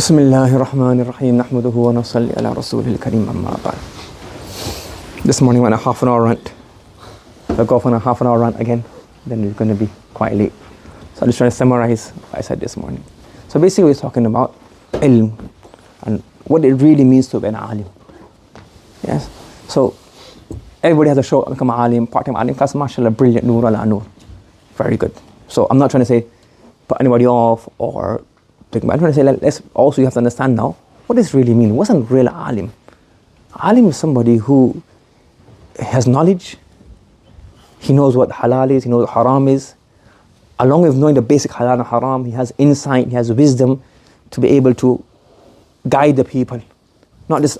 Bismillahir Rahmanir Rahim. Nahmaduhu wa nusalli ala Rasulil Kareem amma ba'd. This morning went a half an hour rant. I'll go off on a half an hour rant again, then it's going to be quite late. So I'm just trying to summarize what I said this morning. So basically we're talking about ilm and what it really means to be an alim. Yes. So everybody has a show, become an alim, part-time alim class, mashallah, brilliant, nur ala nur. Very good. So I'm not trying to say put anybody off or I'm trying to say let's also, you have to understand now what does it really mean. What's a real alim? Alim is somebody who has knowledge. He knows what halal is, he knows what haram is. Along with knowing the basic halal and haram, he has insight, he has wisdom to be able to guide the people. Not just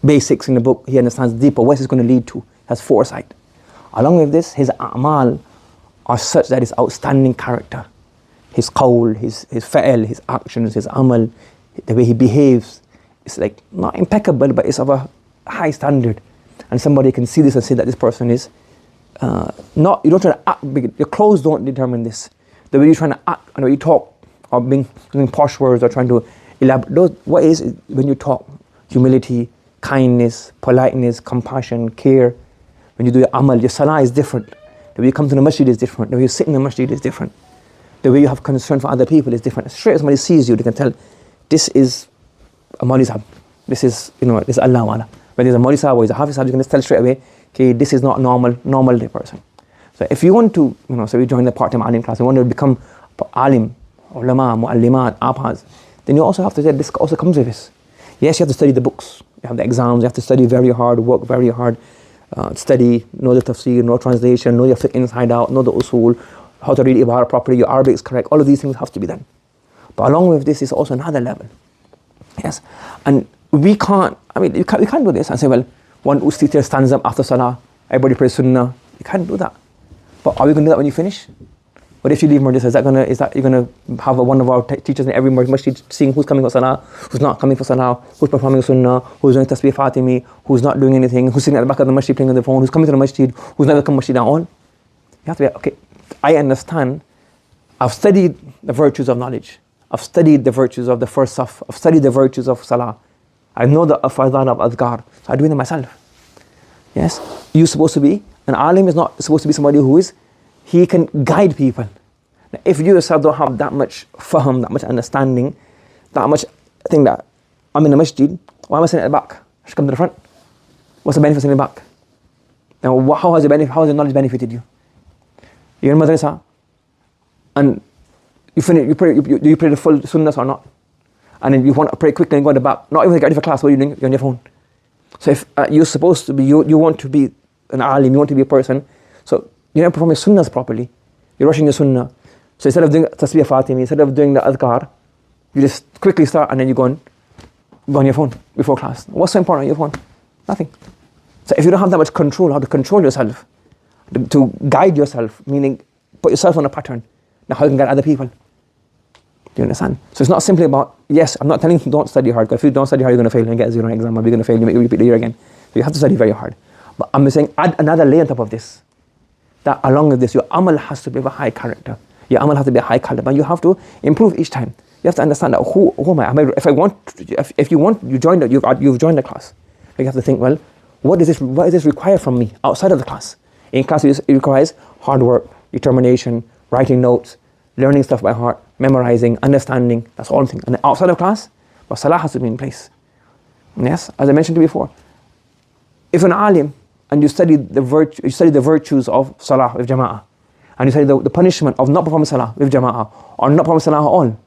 basics in the book, he understands deeper what it's going to lead to, has foresight. Along with this, his a'mal are such that his outstanding character, his qawl, his fa'al, his actions, his amal, the way he behaves, it's like not impeccable, but it's of a high standard. And somebody can see this and say that this person is not, you don't try to act big, your clothes don't determine this. The way you're trying to act and the way you talk, or using posh words or trying to elaborate, what is it when you talk? Humility, kindness, politeness, compassion, care. When you do your amal, your salah is different. The way you come to the masjid is different. The way you sit in the masjid is different. The way you have concern for other people is different. Straight as somebody sees you, they can tell, this is a Mauli Sahib. This is, this is Allah Wala. When there's a Mauli Sahib or he's a Hafiz Sahib, you can just tell straight away, okay, this is not a normal day person. So if you want to, so you join the part-time alim class, you want to become alim, ulama, muallimat, abhas, then you also have to say, this also comes with this. Yes, you have to study the books. You have the exams, you have to study very hard, work very hard, study, know the tafsir, know translation, know your fiqh inside out, know the usul, how to read ibarah properly, your Arabic is correct, all of these things have to be done. But along with this is also another level. Yes, and we can't do this and say, well, one who teacher stands up after salah, everybody prays sunnah. You can't do that. But are we going to do that when you finish? What if you leave Marjah? Is that you're going to have one of our teachers in every masjid seeing who's coming for salah, who's not coming for salah, who's performing sunnah, who's doing tasbih fatimi, who's not doing anything, who's sitting at the back of the masjid playing on the phone, who's coming to the masjid, who's not going to come to masjid at all? You have to be, okay, I understand. I've studied the virtues of knowledge. I've studied the virtues of the first saf. I've studied the virtues of salah. I know the fadhal of adhkar. So I'm doing it myself. Yes? You're supposed to be, an alim is not supposed to be somebody who is, he can guide people. Now, if you yourself don't have that much fahm, that much understanding, that much thing that I'm in the masjid, why am I sitting at the back? I should come to the front. What's the benefit of sitting in the back? Now, how has the knowledge benefited you? You're in madrasa, and you pray the full sunnahs or not? And then you want to pray quickly and go to the back. Not even get ready for class, what are you doing? You're on your phone. So if you're supposed to be, you want to be an alim, you want to be a person, so you're not performing sunnahs properly. You're rushing your sunnah. So instead of doing tasbih fatimi, instead of doing the adhkar, you just quickly start and then you go on your phone before class. What's so important on your phone? Nothing. So if you don't have that much control, how to control yourself, to guide yourself, meaning put yourself on a pattern, now how you can guide other people. Do you understand? So it's not simply about, yes, I'm not telling you don't study hard, because if you don't study hard, you're going to fail and get a 0 on exam, or you're going to fail, you repeat the year again. So you have to study very hard. But I'm saying add another layer on top of this. That along with this, your amal has to be of a high character. Your amal has to be a high caliber. You have to improve each time. You have to understand that who am I? You've joined the class. You have to think, well, what is this require from me outside of the class? In class, it requires hard work, determination, writing notes, learning stuff by heart, memorizing, understanding. That's all thing. And outside of class, well, salah has to be in place. Yes, as I mentioned to you before, if an alim and you study the virtues of salah with jama'ah, and you study the punishment of not performing salah with jama'ah, or not performing salah at all,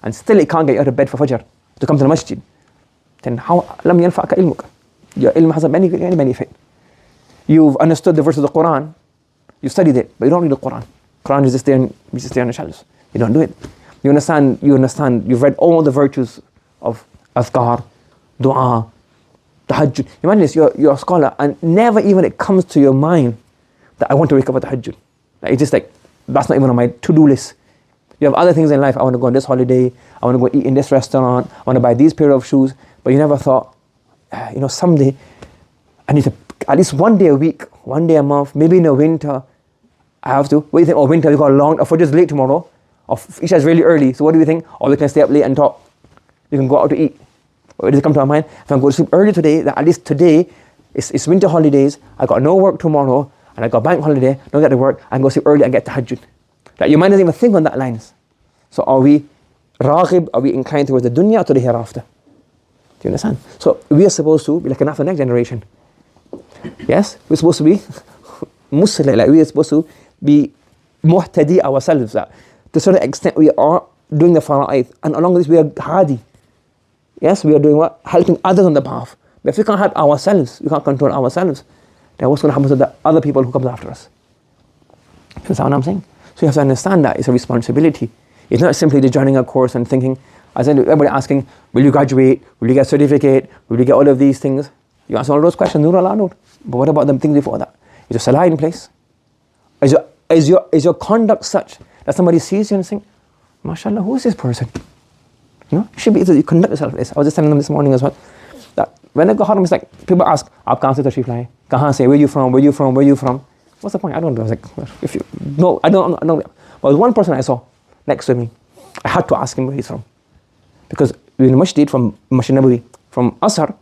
and still it can't get you out of bed for fajr to come to the masjid, then how lam yanfa'ka ilmuk? Your ilm hasn't any benefit. You've understood the verse of the Quran, you studied it, but you don't read the Quran. Quran is just there on the shelves. You don't do it. You understand, you've read all the virtues of azkar, dua, tahajjud. Imagine this, you're a scholar and never even it comes to your mind that I want to wake up at tahajjud. It's just like, that's not even on my to-do list. You have other things in life. I want to go on this holiday, I want to go eat in this restaurant, I want to buy these pair of shoes, but you never thought, someday I need to, at least one day a week, one day a month, maybe in the winter, I have to. What do you think? Oh, winter, we got long, or for just late tomorrow, or Isha is really early, so what do you think? Or we can stay up late and talk. we can go out to eat. Or it does come to our mind, if I go to sleep early today, that at least today, it's winter holidays, I got no work tomorrow, and I got bank holiday, don't get to work, I can go sleep early and get tahajjud. That your mind doesn't even think on that lines. So are we raghib, are we inclined towards the dunya or to the hereafter? Do you understand? So we are supposed to be looking after the next generation. Yes? We're supposed to be Muslim, like we are supposed to be muhtadi ourselves. That to a certain extent we are doing the fara'id, and along with this we are hadi. Yes, we are doing what? Helping others on the path. But if we can't help ourselves, we can't control ourselves, then what's going to happen to the other people who come after us? You understand what I'm saying? So you have to understand that it's a responsibility. It's not simply just joining a course and thinking, as everybody asking, will you graduate? Will you get a certificate? Will you get all of these things? You answer all those questions, nur Allah, nur. But what about the things before that? Is your salah in place? Is your conduct such that somebody sees you and think, mashallah, who is this person? You know, you should be able to conduct yourself like this. I was just telling them this morning as well, that when I go home, it's like, people ask, aap kahan se tashrif laaye? Kahan se? Where you from? Where you from? Where you from? What's the point? I don't know. I was like, if you, no, I don't know. But there was one person I saw next to me. I had to ask him where he's from. Because we were in Masjid, from Masjid Nabawi, from Asr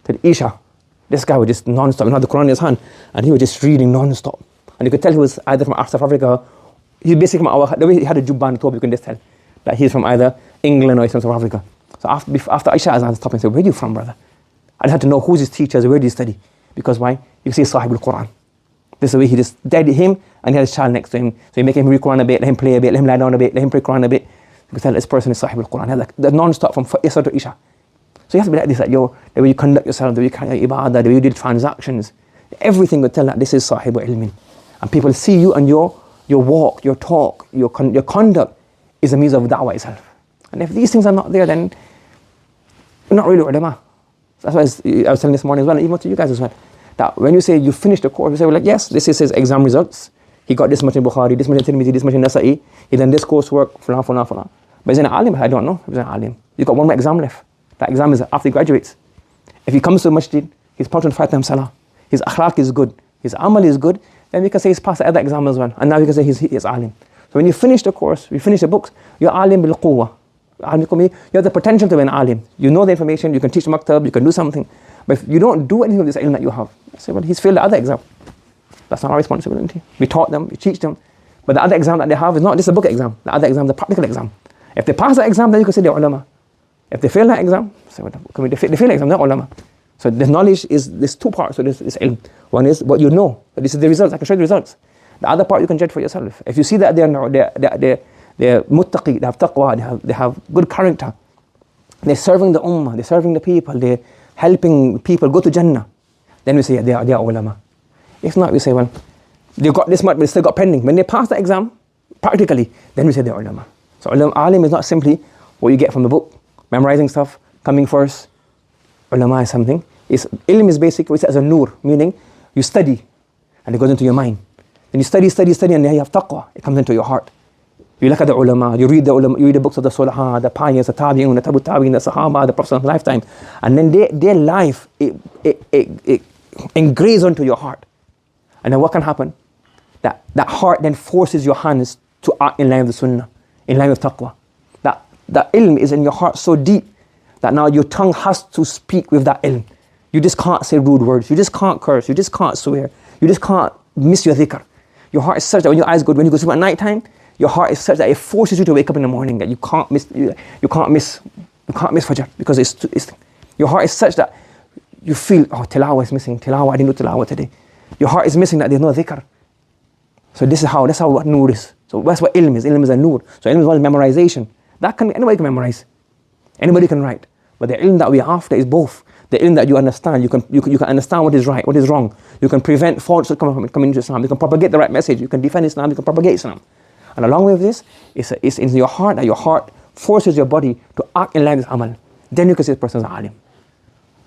to Isha. This guy was just non-stop, he had the Quran in his hand, and he was just reading non-stop. And you could tell he was either from South Africa, he basically from the way he had a jubba on the top, you can just tell that he's from either England or he's from South Africa. So after Isha Azan, I stopped and said, where are you from, brother? I had to know who's his teachers, where do you study? Because why? You see Sahib al-Quran. This is the way he just did him, and he had his child next to him. So you make him read Quran a bit, let him play a bit, let him lie down a bit, let him pray Quran a bit. You can tell this person is Sahib al-Quran. Like, the non-stop from Isra to Isha. So you have to be like this, like the way you conduct yourself, the way you carry your ibadah, the way you do transactions. Everything will tell that this is Sahib al-Ilmin. And people see you, and your walk, your talk, your conduct is a means of da'wah itself. And if these things are not there, then you're not really ulama. That's why I was telling this morning as well, and even to you guys as well, that when you say you finished the course, you say, well, like, yes, this is his exam results. He got this much in Bukhari, this much in Tirmidhi, this much in Nasa'i. He done this coursework, fulan. But he's an alim, I don't know if he's an alim. You've got one more exam left. That exam is after he graduates. If he comes to the masjid, he's part 5 times salah, his akhlaq is good, his amal is good, then we can say he's passed the other exam as well. And now we can say he's alim. So when you finish the course, you finish the books, you're alim bil quwwah. You have the potential to be an alim. You know the information, you can teach maktab, you can do something. But if you don't do anything with this ilm that you have, say, well, he's failed the other exam. That's not our responsibility. We taught them, we teach them. But the other exam that they have is not just a book exam. The other exam is a practical exam. If they pass that exam, then you can say they're ulama. If they fail that exam, say, well, they fail the exam, they're ulama. So the knowledge is, there's 2 parts to this ilm. One is what you know. This is the results. I can show you the results. The other part you can judge for yourself. If you see that they're muttaqi, they have taqwa, they have good character, they're serving the ummah, they're serving the people, they're helping people go to Jannah, then we say they are ulama. If not, we say, well, they got this much, but they still got pending. When they pass the exam, practically, then we say they're ulama. So alim is not simply what you get from the book, memorizing stuff, coming first. Ulama is something. Ilm is basically what it says as a nur, meaning you study and it goes into your mind. Then you study, and then you have taqwa, it comes into your heart. You look at the ulama, you read the books of the Sulaha, the Pioneers, the Tabi'un, the Tabu Tabi'un, the Sahaba, the Prophet's lifetime, and then their life, it engraves onto your heart. And then what can happen? That heart then forces your hands to act in line with the Sunnah, in line with taqwa. That ilm is in your heart so deep that now your tongue has to speak with that ilm. You just can't say rude words, you just can't curse, you just can't swear, you just can't miss your dhikr. Your heart is such that when your eyes go, when you go to sleep at night time, your heart is such that it forces you to wake up in the morning, that you can't miss fajr, because it's your heart is such that you feel, oh, tilawah is missing, I didn't do tilawah today. Your heart is missing that there's no dhikr. So that's how what nur is. So that's what ilm is. Ilm is a nur. So ilm is one memorization. Anybody can memorize. Anybody can write. But the ilm that we are after is both. The ilm that you understand, you can understand what is right, what is wrong. You can prevent faults from coming into Islam. You can propagate the right message. You can defend Islam. You can propagate Islam. And along with this, it's in your heart, that your heart forces your body to act in line with amal. Then you can say this person is alim.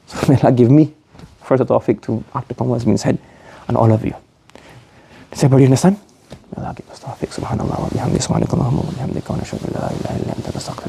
So may Allah give me first tawfiq to act upon what's been said, and all of you. Does everybody understand? May Allah give us tawfiq. Subhanallah wa bihamdihi, subhanakallahumma wa bihamdika, wa nashhadu an la ilaha illa anta, nastaghfiruka.